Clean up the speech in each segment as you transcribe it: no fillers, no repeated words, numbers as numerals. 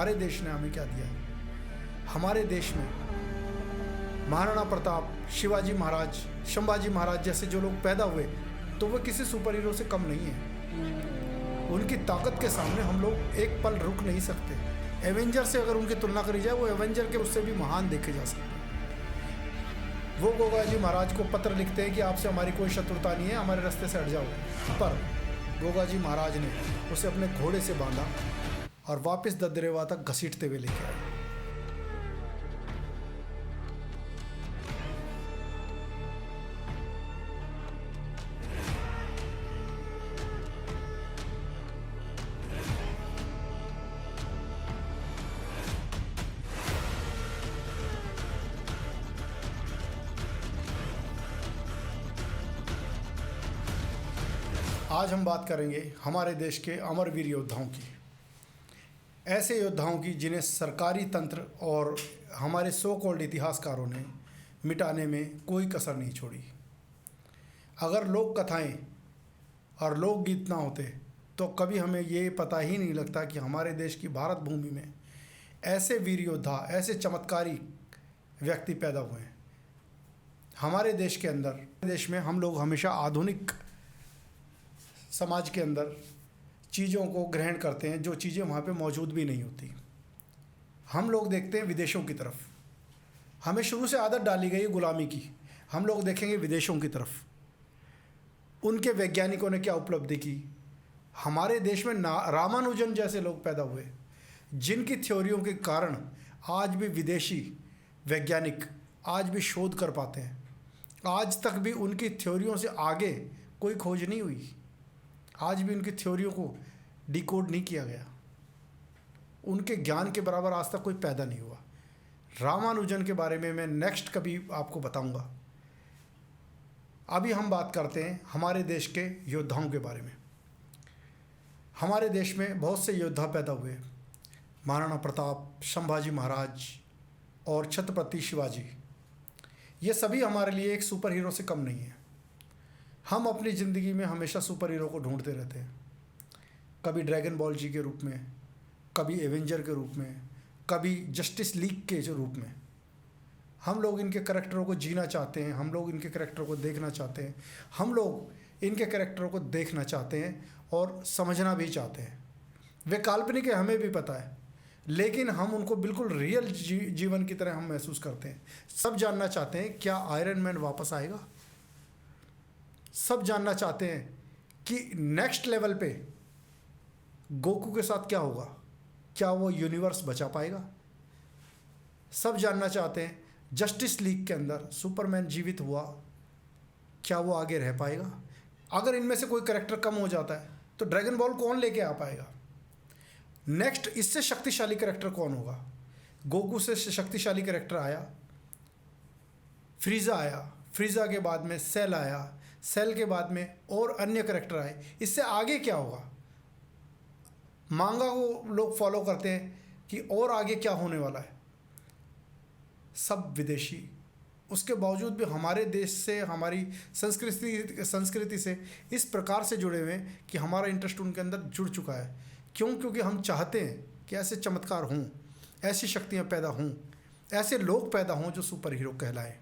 हमारे देश ने हमें क्या दिया है। हमारे देश में महाराणा प्रताप, शिवाजी महाराज, संभाजी महाराज जैसे जो लोग पैदा हुए तो वो किसी सुपर हीरो से कम नहीं है। उनकी ताकत के सामने हम लोग एक पल रुक नहीं सकते। एवेंजर से अगर उनकी तुलना करी जाए, वो एवेंजर के उससे भी महान देखे जा सकते हैं। वो गोगा जी महाराज को पत्र लिखते हैं कि आपसे हमारी कोई शत्रुता नहीं है, हमारे रास्ते से हट जाओ। पर गोगा जी महाराज ने उसे अपने घोड़े से बांधा और वापस ददरेवा तक घसीटते हुए लेके आए। आज हम बात करेंगे हमारे देश के अमरवीर योद्धाओं की, ऐसे योद्धाओं की जिन्हें सरकारी तंत्र और हमारे सो कॉल्ड इतिहासकारों ने मिटाने में कोई कसर नहीं छोड़ी। अगर लोक कथाएं और लोकगीत ना होते तो कभी हमें ये पता ही नहीं लगता कि हमारे देश की भारत भूमि में ऐसे वीर योद्धा, ऐसे चमत्कारी व्यक्ति पैदा हुए हैं। हमारे देश के अंदर, देश में हम लोग हमेशा आधुनिक समाज के अंदर चीज़ों को ग्रहण करते हैं जो चीज़ें वहाँ पे मौजूद भी नहीं होती। हम लोग देखते हैं विदेशों की तरफ, हमें शुरू से आदत डाली गई गुलामी की। हम लोग देखेंगे विदेशों की तरफ, उनके वैज्ञानिकों ने क्या उपलब्धि की। हमारे देश में रामानुजन जैसे लोग पैदा हुए जिनकी थ्योरियों के कारण आज भी विदेशी वैज्ञानिक आज भी शोध कर पाते हैं। आज तक भी उनकी थ्योरियों से आगे कोई खोज नहीं हुई। आज भी उनकी थ्योरियों को डिकोड नहीं किया गया। उनके ज्ञान के बराबर आज तक कोई पैदा नहीं हुआ। रामानुजन के बारे में मैं नेक्स्ट कभी आपको बताऊंगा। अभी हम बात करते हैं हमारे देश के योद्धाओं के बारे में। हमारे देश में बहुत से योद्धा पैदा हुए, महाराणा प्रताप, संभाजी महाराज और छत्रपति शिवाजी। ये सभी हमारे लिए एक सुपर हीरो से कम नहीं है। हम अपनी ज़िंदगी में हमेशा सुपर हीरो को ढूंढते रहते हैं, कभी ड्रैगन बॉल जी के रूप में, कभी एवेंजर के रूप में, कभी जस्टिस लीग के रूप में। हम लोग इनके करैक्टरों को जीना चाहते हैं, हम लोग इनके करैक्टरों को देखना चाहते हैं, हम लोग इनके करैक्टरों को देखना चाहते हैं और समझना भी चाहते हैं। वे काल्पनिक है, हमें भी पता है, लेकिन हम उनको बिल्कुल रियल जीवन की तरह हम महसूस करते हैं। सब जानना चाहते हैं क्या आयरन मैन वापस आएगा। सब जानना चाहते हैं कि नेक्स्ट लेवल पे गोकू के साथ क्या होगा, क्या वो यूनिवर्स बचा पाएगा। सब जानना चाहते हैं जस्टिस लीग के अंदर सुपरमैन जीवित हुआ, क्या वो आगे रह पाएगा। अगर इनमें से कोई कैरेक्टर कम हो जाता है तो ड्रैगन बॉल कौन लेके आ पाएगा। नेक्स्ट इससे शक्तिशाली कैरेक्टर कौन होगा। गोकू से शक्तिशाली कैरेक्टर आया, फ्रीज़ा आया, फ्रीज़ा के बाद में सेल आया, सेल के बाद में और अन्य कैरेक्टर आए। इससे आगे क्या होगा। मांगा को लोग फॉलो करते हैं कि और आगे क्या होने वाला है। सब विदेशी, उसके बावजूद भी हमारे देश से, हमारी संस्कृति से इस प्रकार से जुड़े हुए हैं कि हमारा इंटरेस्ट उनके अंदर जुड़ चुका है। क्यों? क्योंकि हम चाहते हैं कि ऐसे चमत्कार हों, ऐसी शक्तियाँ पैदा हों, ऐसे लोग पैदा हों जो सुपर हीरो कहलाएं।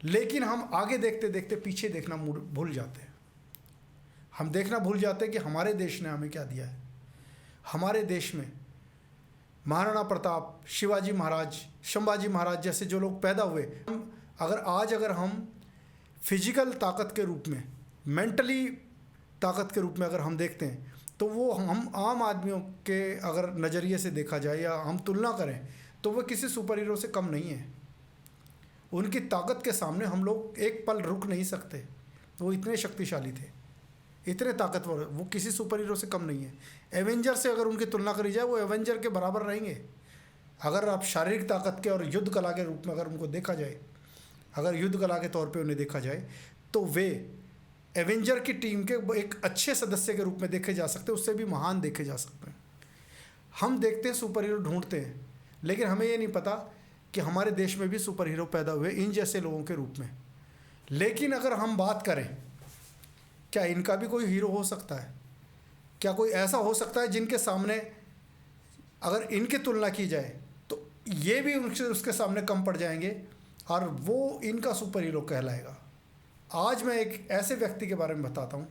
लेकिन हम आगे देखते देखते पीछे देखना भूल जाते हैं। हम देखना भूल जाते हैं कि हमारे देश ने हमें क्या दिया है। हमारे देश में महाराणा प्रताप, शिवाजी महाराज, संभाजी महाराज जैसे जो लोग पैदा हुए, अगर हम फिजिकल ताकत के रूप में, मेंटली ताकत के रूप में अगर हम देखते हैं तो वो हम आम आदमियों के अगर नज़रिए से देखा जाए या हम तुलना करें तो वो किसी सुपर हीरो से कम नहीं है। उनकी ताकत के सामने हम लोग एक पल रुक नहीं सकते। वो इतने शक्तिशाली थे, इतने ताकतवर, वो किसी सुपर हीरो से कम नहीं है। एवेंजर से अगर उनकी तुलना करी जाए वो एवेंजर के बराबर रहेंगे। अगर आप शारीरिक ताकत के और युद्ध कला के रूप में अगर उनको देखा जाए, अगर युद्ध कला के तौर पे उन्हें देखा जाए तो वे एवेंजर की टीम के एक अच्छे सदस्य के रूप में देखे जा सकते हैं, उससे भी महान देखे जा सकते हैं। हम देखते हैं सुपर हीरो ढूंढते हैं, लेकिन हमें ये नहीं पता कि हमारे देश में भी सुपर हीरो पैदा हुए इन जैसे लोगों के रूप में। लेकिन अगर हम बात करें, क्या इनका भी कोई हीरो हो सकता है? क्या कोई ऐसा हो सकता है जिनके सामने अगर इनकी तुलना की जाए तो ये भी उसके सामने कम पड़ जाएंगे और वो इनका सुपर हीरो कहलाएगा। आज मैं एक ऐसे व्यक्ति के बारे में बताता हूँ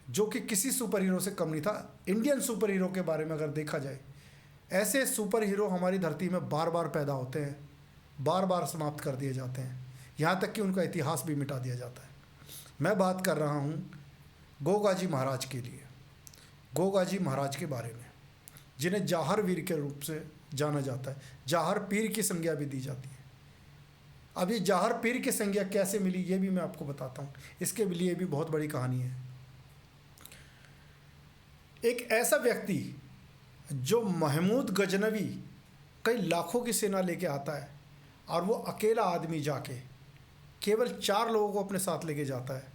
जो कि किसी सुपर हीरो से कम नहीं था। इंडियन सुपर हीरो के बारे में अगर देखा जाए, ऐसे सुपर हीरो हमारी धरती में बार बार पैदा होते हैं, बार बार समाप्त कर दिए जाते हैं, यहाँ तक कि उनका इतिहास भी मिटा दिया जाता है। मैं बात कर रहा हूँ गोगा जी महाराज के लिए, गोगा जी महाराज के बारे में, जिन्हें जाहर वीर के रूप से जाना जाता है। जाहर पीर की संज्ञा भी दी जाती है। अब ये जाहर पीर की संज्ञा कैसे मिली ये भी मैं आपको बताता हूँ। इसके लिए भी बहुत बड़ी कहानी है। एक ऐसा व्यक्ति जो महमूद गजनवी कई लाखों की सेना लेके आता है और वो अकेला आदमी जाके केवल 4 लोगों को अपने साथ लेके जाता है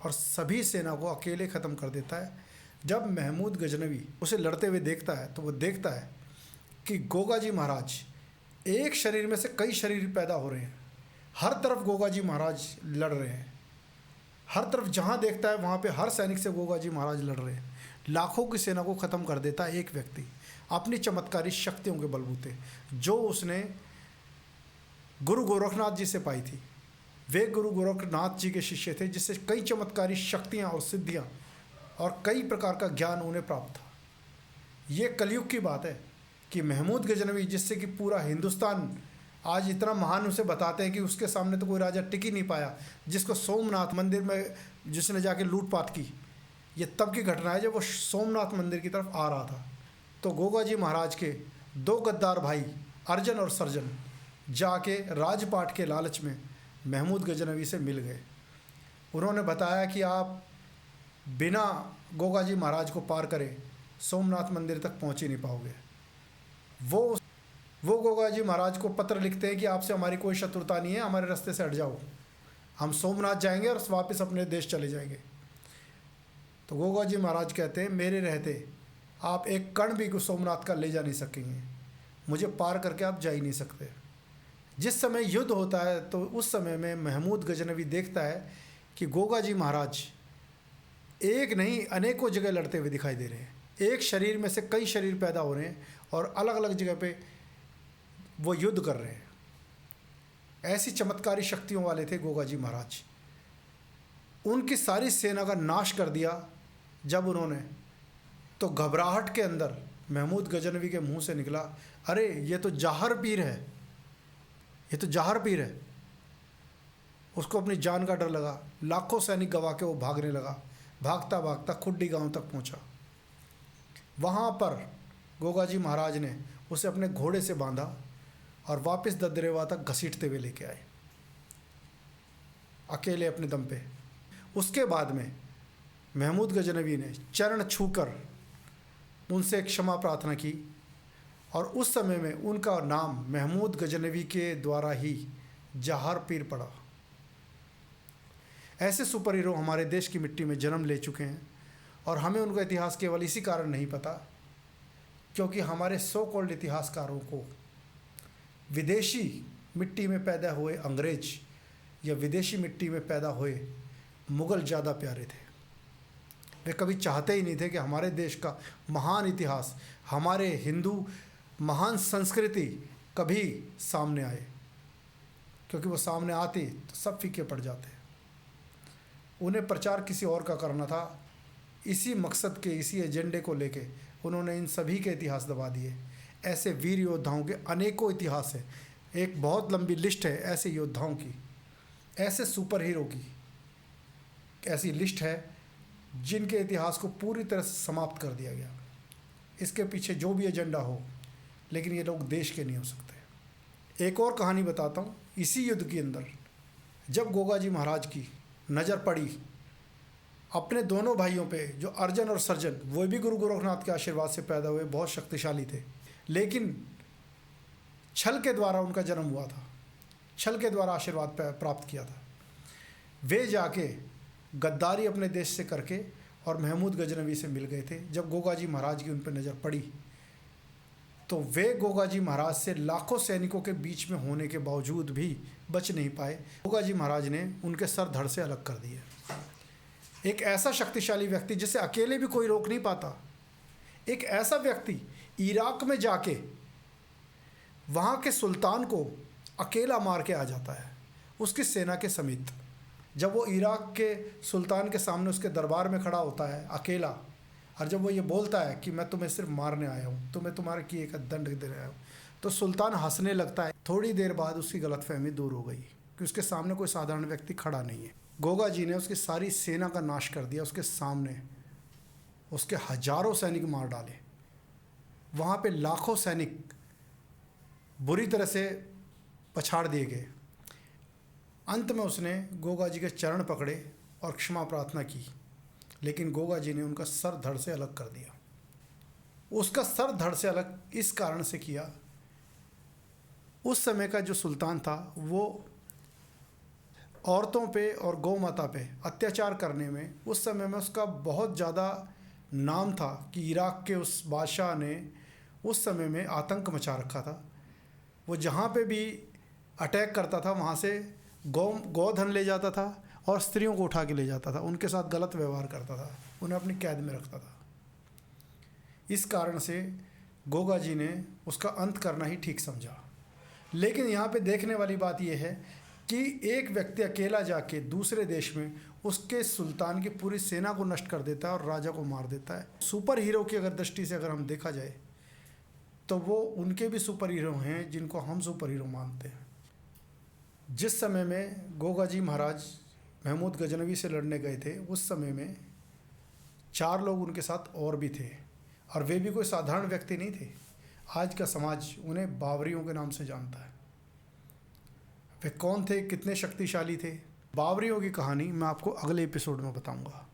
और सभी सेना को अकेले ख़त्म कर देता है। जब महमूद गजनवी उसे लड़ते हुए देखता है तो वो देखता है कि गोगा जी महाराज एक शरीर में से कई शरीर पैदा हो रहे हैं। हर तरफ गोगा जी महाराज लड़ रहे हैं। हर तरफ जहाँ देखता है वहाँ पे हर सैनिक से गोगा जी महाराज लड़ रहे हैं। लाखों की सेना को ख़त्म कर देता है एक व्यक्ति अपनी चमत्कारी शक्तियों के बलबूते, जो उसने गुरु गोरखनाथ जी से पाई थी। वे गुरु गोरखनाथ जी के शिष्य थे, जिससे कई चमत्कारी शक्तियाँ और सिद्धियाँ और कई प्रकार का ज्ञान उन्हें प्राप्त था। ये कलयुग की बात है कि महमूद गजनवी, जिससे कि पूरा हिंदुस्तान आज इतना महान उसे बताते हैं कि उसके सामने तो कोई राजा टिक ही नहीं पाया, जिसको सोमनाथ मंदिर में जिसने जाके लूटपाट की। ये तब की घटना है जब वो सोमनाथ मंदिर की तरफ आ रहा था। तो गोगा जी महाराज के 2 गद्दार भाई अर्जन और सर्जन जाके राजपाट के लालच में महमूद गजनवी से मिल गए। उन्होंने बताया कि आप बिना गोगा जी महाराज को पार करे सोमनाथ मंदिर तक पहुंच ही नहीं पाओगे। वो गोगा जी महाराज को पत्र लिखते हैं कि आपसे हमारी कोई शत्रुता नहीं है, हमारे रास्ते से हट जाओ, हम सोमनाथ जाएंगे और वापस अपने देश चले जाएंगे। तो गोगा जी महाराज कहते हैं, मेरे रहते आप एक कण भी सोमनाथ का ले जा नहीं सकेंगे, मुझे पार करके आप जा ही नहीं सकते। जिस समय युद्ध होता है तो उस समय में महमूद गजनवी देखता है कि गोगा जी महाराज एक नहीं अनेकों जगह लड़ते हुए दिखाई दे रहे हैं। एक शरीर में से कई शरीर पैदा हो रहे हैं और अलग अलग जगह पे वो युद्ध कर रहे हैं। ऐसी चमत्कारी शक्तियों वाले थे गोगा जी महाराज। उनकी सारी सेना का नाश कर दिया जब उन्होंने, तो घबराहट के अंदर महमूद गजनवी के मुंह से निकला, अरे ये तो जाहर पीर है, ये तो जाहर पीर है। उसको अपनी जान का डर लगा। लाखों सैनिक गवा के वो भागने लगा। भागता भागता खुड्डी गांव तक पहुंचा। वहाँ पर गोगा जी महाराज ने उसे अपने घोड़े से बांधा और वापस ददरेवा तक घसीटते हुए लेके आए, अकेले अपने दम पे। उसके बाद में महमूद गजनवी ने चरण छूकर उनसे क्षमा प्रार्थना की और उस समय में उनका नाम महमूद गजनवी के द्वारा ही जाहर पीर पड़ा। ऐसे सुपर हीरो हमारे देश की मिट्टी में जन्म ले चुके हैं और हमें उनका इतिहास केवल इसी कारण नहीं पता क्योंकि हमारे सो कॉल्ड इतिहासकारों को विदेशी मिट्टी में पैदा हुए अंग्रेज या विदेशी मिट्टी में पैदा हुए मुग़ल ज़्यादा प्यारे थे। वे कभी चाहते ही नहीं थे कि हमारे देश का महान इतिहास, हमारे हिंदू महान संस्कृति कभी सामने आए, क्योंकि वो सामने आती तो सब फीके पड़ जाते। उन्हें प्रचार किसी और का करना था। इसी मकसद के, इसी एजेंडे को लेके उन्होंने इन सभी के इतिहास दबा दिए। ऐसे वीर योद्धाओं के अनेकों इतिहास है। एक बहुत लंबी लिस्ट है ऐसे योद्धाओं की, ऐसे सुपर हीरो की ऐसी लिस्ट है जिनके इतिहास को पूरी तरह से समाप्त कर दिया गया। इसके पीछे जो भी एजेंडा हो, लेकिन ये लोग देश के नहीं हो सकते। एक और कहानी बताता हूँ। इसी युद्ध के अंदर जब गोगा जी महाराज की नज़र पड़ी अपने दोनों भाइयों पे, जो अर्जन और सर्जन, वो भी गुरु गोरखनाथ के आशीर्वाद से पैदा हुए, बहुत शक्तिशाली थे, लेकिन छल के द्वारा उनका जन्म हुआ था, छल के द्वारा आशीर्वाद प्राप्त किया था। वे जाके गद्दारी अपने देश से करके और महमूद गजनवी से मिल गए थे। जब गोगा जी महाराज की उन पर नज़र पड़ी तो वे गोगा जी महाराज से लाखों सैनिकों के बीच में होने के बावजूद भी बच नहीं पाए। गोगा जी महाराज ने उनके सर धड़ से अलग कर दिए। एक ऐसा शक्तिशाली व्यक्ति जिसे अकेले भी कोई रोक नहीं पाता, एक ऐसा व्यक्ति इराक में जाके वहाँ के सुल्तान को अकेला मार के आ जाता है उसकी सेना के समेत। जब वो इराक के सुल्तान के सामने उसके दरबार में खड़ा होता है अकेला, और जब वो ये बोलता है कि मैं तुम्हें सिर्फ मारने आया हूँ, तुम्हें तुम्हारे किए का दंड देने आया हूँ, तो सुल्तान हंसने लगता है। थोड़ी देर बाद उसकी गलतफहमी दूर हो गई कि उसके सामने कोई साधारण व्यक्ति खड़ा नहीं है। गोगा जी ने उसकी सारी सेना का नाश कर दिया उसके सामने, उसके हजारों सैनिक मार डाले। वहाँ पे लाखों सैनिक बुरी तरह से पछाड़ दिए गए। अंत में उसने गोगा जी के चरण पकड़े और क्षमा प्रार्थना की, लेकिन गोगा जी ने उनका सर धड़ से अलग कर दिया। उसका सर धड़ से अलग इस कारण से किया, उस समय का जो सुल्तान था वो औरतों पे और गौ माता पे अत्याचार करने में उस समय में उसका बहुत ज़्यादा नाम था कि इराक के उस बादशाह ने उस समय में आतंक मचा रखा था। वो जहाँ पे भी अटैक करता था वहाँ से गोधन ले जाता था और स्त्रियों को उठा के ले जाता था, उनके साथ गलत व्यवहार करता था, उन्हें अपनी कैद में रखता था। इस कारण से गोगा जी ने उसका अंत करना ही ठीक समझा। लेकिन यहाँ पे देखने वाली बात यह है कि एक व्यक्ति अकेला जाके दूसरे देश में उसके सुल्तान की पूरी सेना को नष्ट कर देता है और राजा को मार देता है। सुपर हीरो की अगर दृष्टि से अगर हम देखा जाए तो वो उनके भी सुपर हीरो हैं जिनको हम सुपर हीरो मानते हैं। जिस समय में गोगा जी महाराज महमूद गजनवी से लड़ने गए थे उस समय में 4 लोग उनके साथ और भी थे, और वे भी कोई साधारण व्यक्ति नहीं थे। आज का समाज उन्हें बाबरियों के नाम से जानता है। वे कौन थे, कितने शक्तिशाली थे, बाबरियों की कहानी मैं आपको अगले एपिसोड में बताऊंगा।